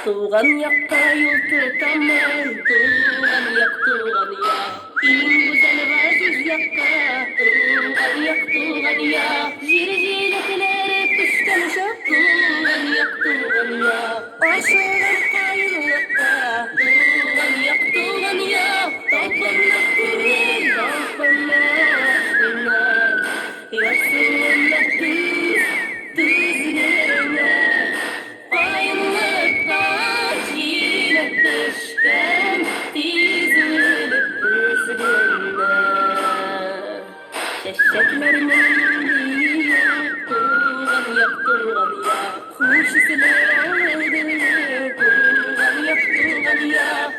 Tuğan yakka yol tutaman, tuğan ya. İn güzel vaziz yakka, tuğan ya. Jiri jiletleri pişten şok, tuğan ya. Aşığın kayın yakka, tuğan ya. Toplanma kurun, toplanma. Yaşınla tüzlerine. Ayrılıktan yine düşten dizilip üzgünle. Çeşeklerimin tuğan ya. Kuş isleri aldı, tuğan ya.